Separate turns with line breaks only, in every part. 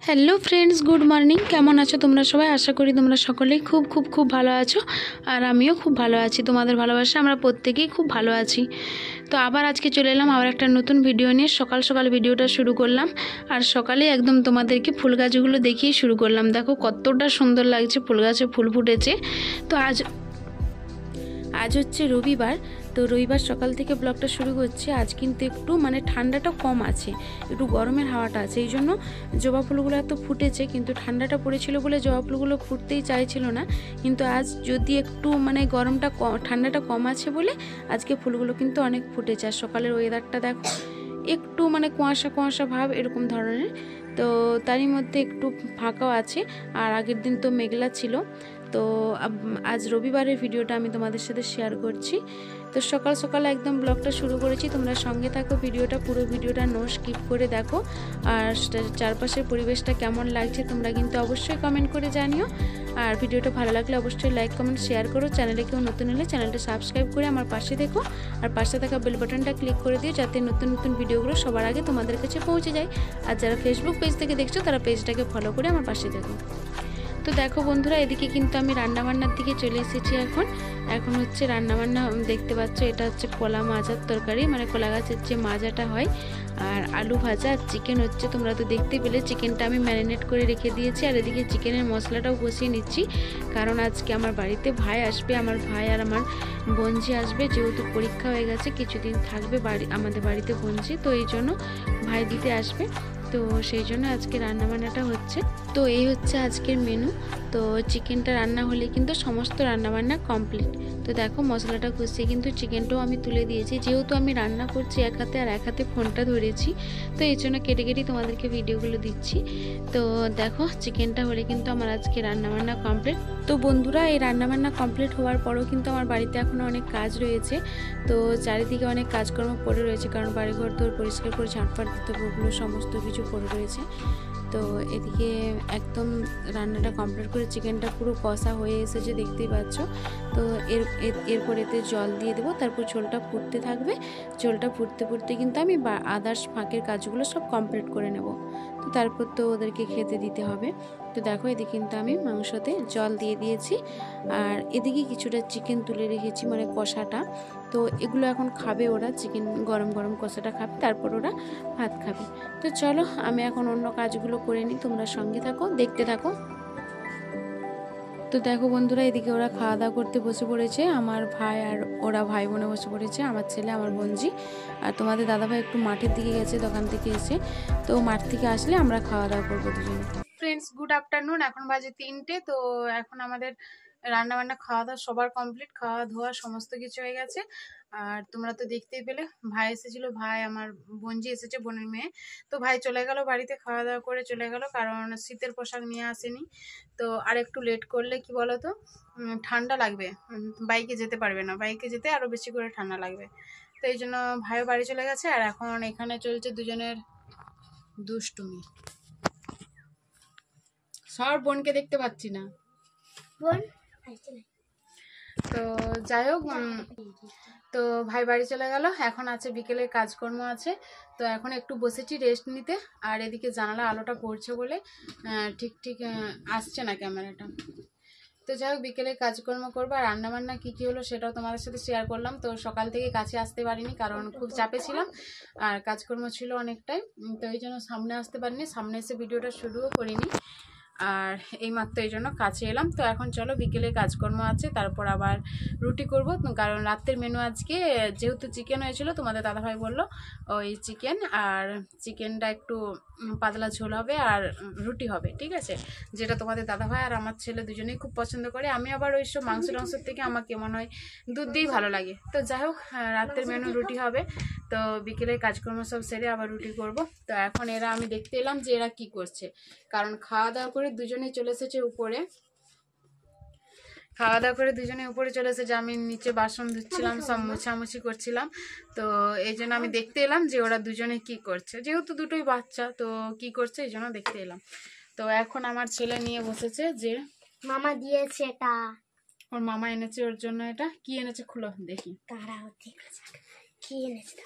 Hello friends, good morning. কেমন আছো তোমরা সবাই? আশা করি তোমরা সকলেই খুব খুব খুব ভালো আছো, আর আমিও খুব ভালো আছি। তোমাদের ভালোবাসা আমরা প্রত্যেকেই খুব ভালো আছি। তো আবার আজকে চলে এলাম আবার একটা নতুন ভিডিও নিয়ে। সকাল সকাল ভিডিওটা শুরু করলাম, আর সকালে একদম তোমাদেরকে ফুল গাছগুলো দেখিয়ে শুরু করলাম। দেখো কতটা সুন্দর লাগছে, ফুল গাছে ফুল ফুটেছে। তো আজ হচ্ছে রবিবার। তো রবিবার সকাল থেকে ব্লগটা শুরু করছি। আজ কিন্তু একটু ঠান্ডাটা কম আছে, একটু গরমের হাওয়াটা আছে, এই জন্য জবা ফুলগুলো এত ফুটেছে। কিন্তু ঠান্ডাটা পড়েছিল বলে জবা ফুলগুলো ফুটতেই চাইছিল না। কিন্তু আজ যদি একটু গরমটা ঠান্ডাটা কম আছে বলে আজকে ফুলগুলো কিন্তু অনেক ফুটেছে। আর সকালের ওয়েদারটা দেখো, একটু কুয়াশা কুয়াশা ভাব এরকম ধরনের। তো তারই মধ্যে একটু ফাঁকাও আছে, আর আগের দিন তো মেঘলা ছিল। তো আজ রবিবারের ভিডিওটা আমি তোমাদের সাথে শেয়ার করছি। তো সকাল সকাল একদম ব্লগটা শুরু করেছি, তোমরা সঙ্গে থাকো। ভিডিওটা পুরো ভিডিওটা নো স্কিপ করে দেখো। আর চারপাশের পরিবেশটা কেমন লাগছে তোমরা কিন্তু অবশ্যই কমেন্ট করে জানিও। আর ভিডিওটা ভালো লাগলে অবশ্যই লাইক কমেন্ট শেয়ার করো। চ্যানেলে কেউ নতুন হলে চ্যানেলটা সাবস্ক্রাইব করে আমার পাশে দেখো, আর পাশে থাকা বেল বাটনটা ক্লিক করে দিও, যাতে নতুন নতুন ভিডিওগুলো সবার আগে তোমাদের কাছে পৌঁছে যায়। আর যারা ফেসবুক পেজ থেকে দেখছো তারা পেজটাকে ফলো করে আমার পাশে দেখো। তো দেখো বন্ধুরা, এদিকে কিন্তু আমি রান্নাবান্নার দিকে চলে এসেছি। এখন হচ্ছে রান্নাবান্না দেখতে পাচ্ছ, এটা হচ্ছে কলা মাজার তরকারি, কলা গাছের যে মাজাটা হয়, আর আলু ভাজা আর চিকেন হচ্ছে। তোমরা তো দেখতে পেলে চিকেনটা আমি ম্যারিনেট করে রেখে দিয়েছি, আর এদিকে চিকেনের মশলাটাও কষিয়ে নিচ্ছি। কারণ আজকে আমার বাড়িতে ভাই আসবে, আমার ভাই আর আমার বোনঝি আসবে। যেহেতু পরীক্ষা হয়ে গেছে, কিছুদিন থাকবে আমাদের বাড়িতে বোনঝি, তো এই জন্য ভাই দিতে আসবে। তো সেই জন্য আজকে রান্নাবান্নাটা হচ্ছে। তো এই হচ্ছে আজকের মেনু। তো চিকেনটা রান্না হলে কিন্তু সমস্ত রান্নাবান্না কমপ্লিট। তো দেখো মশলাটা কষিয়ে কিন্তু চিকেনটাও আমি তুলে দিয়েছি। যেহেতু আমি রান্না করছি এক হাতে, আর এক হাতে ফোনটা ধরেছি, তো এই জন্য কেটে কেটে তোমাদেরকে ভিডিওগুলো দিচ্ছি। তো দেখো চিকেনটা হলে কিন্তু আমার আজকে রান্নাবান্না কমপ্লিট। তো বন্ধুরা, এই রান্নাবান্না কমপ্লিট হওয়ার পরও কিন্তু আমার বাড়িতে এখনও অনেক কাজ রয়েছে। তো চারিদিকে অনেক কাজকর্ম পড়ে রয়েছে, কারণ বাড়িঘর তো পরিষ্কার করে ঝাঁটপাট দিতে হবে, ওগুলো সমস্ত কিছু পড়ে রয়েছে। তো এদিকে একদম রান্নাটা কমপ্লিট করে চিকেনটা পুরো কষা হয়ে এসেছে, দেখতেই পাচ্ছ। তো এরপর এতে জল দিয়ে দেবো, তারপর ঝোলটা ফুটতে থাকবে। ঝোলটা ফুটতে ফুটতে কিন্তু আমি আদার্স ফাঁকের কাজগুলো সব কমপ্লিট করে নেব। তো তারপর তো ওদেরকে খেতে দিতে হবে। তো দেখো এদিকে কিন্তু আমি মাংসতে জল দিয়ে দিয়েছি, আর এদিকে কিছুটা চিকেন তুলে রেখেছি, কষাটা। তো এগুলো এখন খাবে ওরা, চিকেন গরম গরম কষাটা খাবে, তারপর ওরা ভাত খাবে। তো চলো আমি এখন অন্য কাজগুলো করে নিই, তোমরা সঙ্গে থাকো, দেখতে থাকো। তো দেখো বন্ধুরা, এদিকে ওরা খাওয়া দাওয়া করতে বসে পড়েছে, আমার ভাই আর ওরা ভাই বোনে বসে পড়েছে, আমার ছেলে আমার বোনজি। আর তোমাদের দাদাভাই একটু মাঠের দিকে গেছে দোকান থেকে এসে। তো মাঠ থেকে আসলে আমরা খাওয়া দাওয়া করবো দুজনে। Friends, good afternoon. এখন বাজে 3টে। তো এখন আমাদের রান্না বান্না খাওয়া দাওয়া সবার কমপ্লিট, খাওয়া ধোয়া সমস্ত কিছু হয়ে গেছে। আর তোমরা তো দেখতেই পেলে ভাই এসেছিল, ভাই আমার বোনজি এসেছে, বোনের মেয়ে। তো ভাই চলে গেল বাড়িতে, খাওয়া দাওয়া করে চলে গেল, কারণ শীতের পোশাক নিয়ে আসেনি। তো আর একটু লেট করলে কি বলতো, ঠান্ডা লাগবে, বাইকে যেতে পারবে না, বাইকে যেতে আরো বেশি করে ঠান্ডা লাগবে। তো এই জন্য ভাইও বাড়ি চলে গেছে, আর এখন এখানে চলছে দুজনের দুষ্টুমি। সব বোনকে দেখতে পাচ্ছি না, বোন। তো যাই হোক, তো ভাই বাড়ি চলে গেল, এখন আছে বিকেলের কাজকর্ম আছে। তো এখন একটু বসেছি রেস্ট নিতে। আর এদিকে জানালা আলোটা পড়ছে বলে ঠিক ঠিক আসছে না ক্যামেরাটা। তো যাই হোক, বিকেলে কাজকর্ম করবো। আর রান্নাবান্না কী কী হলো সেটাও তোমাদের সাথে শেয়ার করলাম। তো সকাল থেকে কাছে আসতে পারিনি, কারণ খুব চাপে ছিলাম, আর কাজকর্ম ছিল অনেকটাই। তো এই জন্য সামনে আসতে পারিনি, সামনে এসে ভিডিওটা শুরুও করিনি। আর এইমাত্র এই জন্য কাছে এলাম। তো এখন চলো, বিকেলে কাজকর্ম আছে, তারপর আবার রুটি করব, কারণ রাতের মেনু আজকে যেহেতু চিকেন হয়েছিল, তোমাদের দাদাভাই বললো ওই চিকেন, আর চিকেনটা একটু পাতলা ঝোল হবে, আর রুটি হবে, ঠিক আছে, যেটা তোমাদের দাদাভাই আর আমার ছেলে দুজনেই খুব পছন্দ করে। আমি আবার ওইসব মাংস টাংসের থেকে আমাকে মনে হয় দুধ দিয়েই ভালো লাগে। তো যাই হোক, রাতের মেনু রুটি হবে। তো বিকেলে কাজকর্ম সব সেরে আবার রুটি করব। তো এখন আমি দেখতে এলাম যে এরা কি করছে, কারণ খাওয়া দাওয়া করে দুজনেই চলে এসেছে উপরে। খাওয়া দাওয়া করে দুজনে উপরে চলে এসেছে, আমি নিচে বাসন ধুচ্ছিলাম, সব মোছামুছি করছিলাম। তো এই জন্য আমি দেখতে এলাম যে ওরা দুজনে কি করছে, যেহেতু দুটোই বাচ্চা, তো কি করছে এই জন্য দেখতে এলাম। তো এখন আমার ছেলে নিয়ে বসেছে যে
মামা দিয়েছে এটা,
ওর মামা এনেছে ওর জন্য। এটা কি এনেছে খুলো দেখি,
কি এনেছে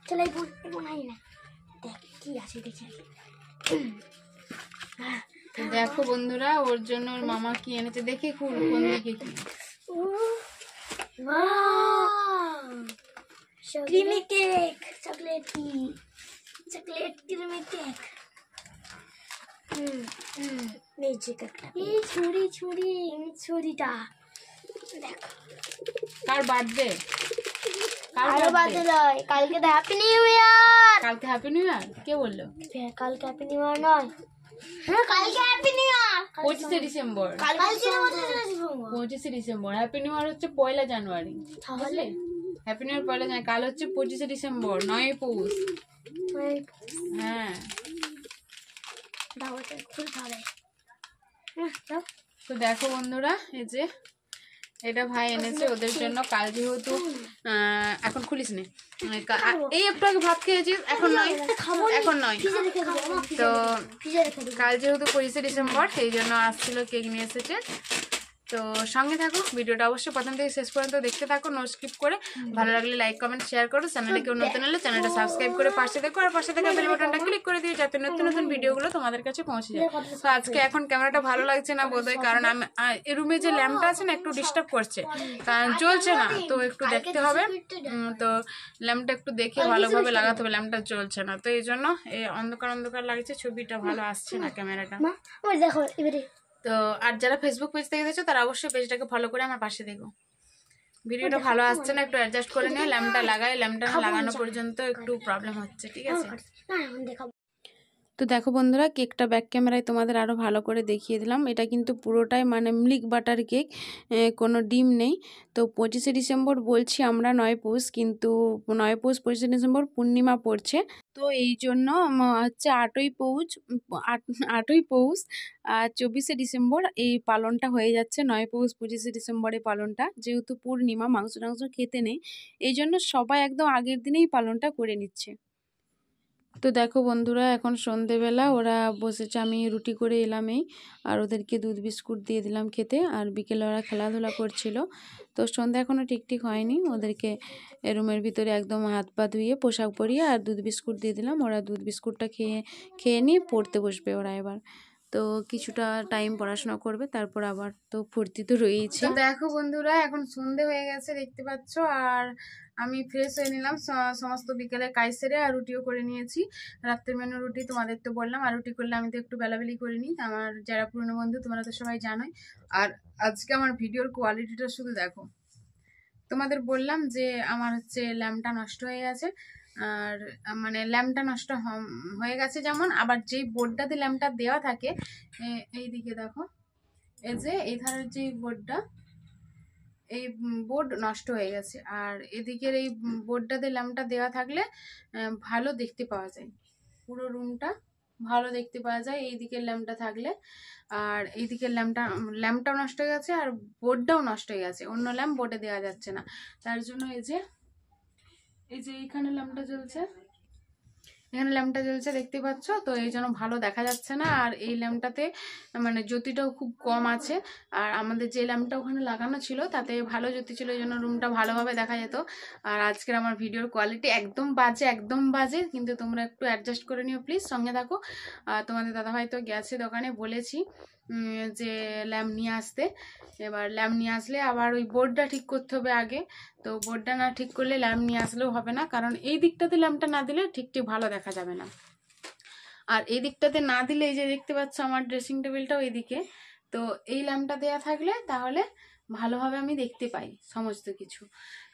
চলে বোনাই না, দেখ কি আছে দেখি।
তো দেখো বন্ধুরা, ওর জন্য ওর মামা কি এনেছে, দেখে কোন দিকে কি।
Creamy cake, chocolate creamy cake. এই ছুরিটা দেখো।
কার বার্থডে?
আরো বাদে নয়, কালকে তো হ্যাপি নিউ ইয়ার।
কালকে হ্যাপি নিউ ইয়ার? কে বললো?
কালকে হ্যাপি নিউ ইয়ার নয়। হ্যাঁ কালকে হ্যাপি নিউ ইয়ার,
25শে ডিসেম্বর।
কালকে
25শে ডিসেম্বর। হ্যাপি নিউ ইয়ার হচ্ছে 1 জানুয়ারি।
তাহলে
হ্যাপি নিউ ইয়ার 1 জানুয়ারি, কাল হচ্ছে 25শে ডিসেম্বর, 9 পৌষ। হ্যাঁ,
দাওয়াটা খুলতে হবে।
তো দেখো বন্ধুরা, এই যে এটা ভাই এনেছে ওদের জন্য। কাল যেহেতু এখন খুলিস নে, এই একটু আগে ভাত খেয়েছিস, এখন নয়, এখন নয়। তো কাল যেহেতু 25শে ডিসেম্বর, সেই জন্য আসছিল, কেক নিয়ে এসেছে। তো সঙ্গে থাকো, ভিডিওটা অবশ্যই প্রথম থেকে শেষ পর্যন্ত দেখতে থাকো, নো স্কিপ করে। ভালো লাগলে লাইক কমেন্ট শেয়ার করো, চ্যানেলে কেউ নতুন হলে চ্যানেলটা সাবস্ক্রাইব করে পাশে দেখো, আর পাশে থাকা বেল বাটনটা ক্লিক করে দিও যাতে নতুন নতুন ভিডিওগুলো তোমাদের কাছে পৌঁছে যায়। তো আজকে এখন ক্যামেরাটা ভালো লাগছে না বোধহয়, কারণ আমি এই রুমে যে ল্যাম্পটা আছে না, একটু ডিস্টার্ব করছে, কারণ জ্বলছে না, তো একটু দেখতে হবে। তো ল্যাম্পটা একটু দেখে ভালোভাবে লাগাতে হবে, ল্যাম্পটা জ্বলছে না, তো এই জন্য এই অন্ধকার অন্ধকার লাগছে, ছবিটা ভালো আসছে না ক্যামেরাটা।
দেখো এবারে।
তো আর যারা ফেসবুক পেজ থেকে দেখছো তারা অবশ্যই পেজটাকে ফলো করে আমার পাশে দেখো। ভিডিওটা ভালো আসছে না, একটু অ্যাডজাস্ট করে নিও। ল্যাম্পটা ল্যাম্পটা লাগানো পর্যন্ত একটু প্রবলেম হচ্ছে, ঠিক আছে? তো দেখো বন্ধুরা, কেকটা ব্যাক ক্যামেরায় তোমাদের আরও ভালো করে দেখিয়ে দিলাম। এটা কিন্তু পুরোটাই মানে মিল্ক বাটার কেক, কোনো ডিম নেই। তো 25শে ডিসেম্বর বলছি আমরা, 9 পৌষ, কিন্তু 9 পৌষ 25শে ডিসেম্বর পূর্ণিমা পড়ছে, তো এই জন্য হচ্ছে 8ই পৌষ আর 24শে ডিসেম্বর এই পালনটা হয়ে যাচ্ছে। 9 পৌষ 25শে ডিসেম্বরে পালনটা, যেহেতু পূর্ণিমা, মাংস টাংস খেতে নেই, এই জন্য সবাই একদম আগের দিনেই পালনটা করে নিচ্ছে। তো দেখো বন্ধুরা, এখন সন্ধেবেলা ওরা বসেছে, আমি রুটি করে এলাম এই, আর ওদেরকে দুধ বিস্কুট দিয়ে দিলাম খেতে, আর বিকেলে ওরা খেলাধুলা করছিল। তো সন্ধে এখনও ঠিক হয়নি, ওদেরকে রুমের ভিতরে একদম হাত পা ধুয়ে পোশাক পরিয়ে আর দুধ বিস্কুট দিয়ে দিলাম। ওরা দুধ বিস্কুটটা খেয়ে নিয়ে পড়তে বসবে ওরা এবার। তো কিছুটা টাইম পড়াশোনা করবে, তারপর আবার তো ফুর্তি তো রয়েছে। দেখো বন্ধুরা, এখন সন্ধে হয়ে গেছে দেখতে পাচ্ছ, আর আমি ফ্রেশ হয়ে নিলাম, সমস্ত বিকেলে কাজ সেরে, আর রুটিও করে নিয়েছি। রাত্রের মেনু রুটি, তোমাদের তো বললাম, আর রুটি করলে আমি তো একটু বেলাবেলি করে নিই। আমার যারা পুরনো বন্ধু তোমরা তো সবাই জানোই। আর আজকে আমার ভিডিওর কোয়ালিটিটা শুধু দেখো। তোমাদের বললাম যে আমার হচ্ছে ল্যাম্পটা নষ্ট হয়ে গেছে, আর মানে ল্যাম্পটা নষ্ট হয়ে গেছে যেমন, আবার যেই বোর্ডটাতে ল্যাম্পটা দেওয়া থাকে, এই দিকে দেখো, এই যে এই ধারের যে বোর্ডটা, এই বোর্ড নষ্ট হয়ে গেছে। আর এদিকের এই বোর্ডটাতে ল্যাম্পটা দেওয়া থাকলে ভালো দেখতে পাওয়া যায়, পুরো রুমটা ভালো দেখতে পাওয়া যায় এই দিকের ল্যাম্পটা থাকলে। আর এই দিকের ল্যাম্পটাও নষ্ট হয়ে গেছে, আর বোর্ডটাও নষ্ট হয়ে গেছে, অন্য ল্যাম্প বোর্ডে দেওয়া যাচ্ছে না। তার জন্য এই যে এইখানে ল্যাম্পটা জ্বলছে, এখানে ল্যাম্পটা জ্বলছে দেখতে পাচ্ছ, তো এই জন্য ভালো দেখা যাচ্ছে না। আর এই ল্যাম্পটাতে মানে জ্যোতিটাও খুব কম আছে, আর আমাদের যে ল্যাম্পটা ওখানে লাগানো ছিল তাতে ভালো জ্যোতি ছিল, এই জন্য রুমটা ভালোভাবে দেখা যেত। আর আজকের আমার ভিডিওর কোয়ালিটি একদম বাজে, কিন্তু তোমরা একটু অ্যাডজাস্ট করে নিও প্লিজ, সঙ্গে থাকো। তোমাদের দাদাভাই তো গেছে দোকানে, বলেছি যে ল্যাম্প নিয়ে আসতে। এবার ল্যাম্প নিয়ে আসলে আবার ওই বোর্ডটা ঠিক করতে হবে আগে, তো বোর্ডটা না ঠিক করলে ল্যাম্প নিয়ে আসলেও হবে না, কারণ এই দিকটাতে ল্যাম্পটা না দিলে ঠিক ভালো দেখা যাবে না। আর এই দিকটাতে না দিলে, এই যে দেখতে পাচ্ছ আমার ড্রেসিং টেবিলটাও এইদিকে, তো এই ল্যাম্পটা দেওয়া থাকলে তাহলে ভালোভাবে আমি দেখতে পাই সমস্ত কিছু,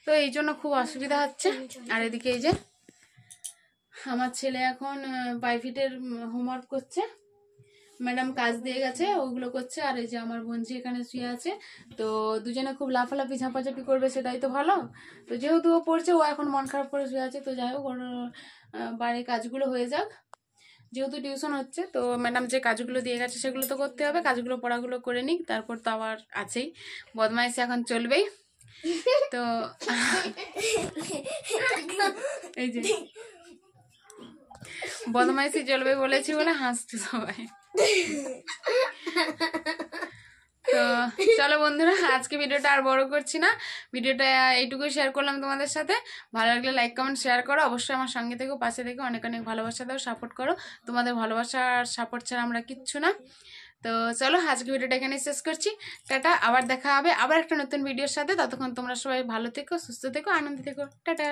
তো এই জন্য খুব অসুবিধা হচ্ছে। আর এদিকে এই যে আমার ছেলে এখন প্রাইভেটের হোমওয়ার্ক করছে, ম্যাডাম কাজ দিয়ে গেছে, ওগুলো করছে। আর এই যে আমার বোনজি এখানে শুয়ে আছে, তো দুজনে খুব লাফালাফি ঝাঁপাঝাঁপি করবে, সেটাই তো ভালো। তো যেহেতু ও পড়ছে, ও এখন মন খারাপ করে শুয়ে আছে, তো যাই হোক ওর বাড়ির কাজগুলো হয়ে যাক, যেহেতু টিউশন হচ্ছে, তো ম্যাডাম যে কাজগুলো দিয়ে গেছে সেগুলো তো করতে হবে, কাজগুলো পড়াগুলো করে নিক, তারপর তো আবার আছেই বদমাইশি, এখন চলবেই। তো এই যে বদমাইশি চলবে বলেছি বলে হাসছে সবাই। তো চলো বন্ধুরা, আজকে ভিডিওটা আর বড় করছি না, ভিডিওটা এইটুকুই শেয়ার করলাম তোমাদের সাথে। ভালো লাগলে লাইক কমেন্ট শেয়ার করো, অবশ্যই আমার সঙ্গে থেকো, পাশে থেকো, অনেক অনেক ভালোবাসা দাও, সাপোর্ট করো। তোমাদের ভালোবাসা আর সাপোর্ট ছাড়া আমরা কিচ্ছু না। তো চলো আজকে ভিডিওটা এখানে শেষ করছি। টাটা, আবার দেখা হবে আবার একটা নতুন ভিডিওর সাথে। ততক্ষণ তোমরা সবাই ভালো থেকো, সুস্থ থেকো, আনন্দ থেকো। টাটা।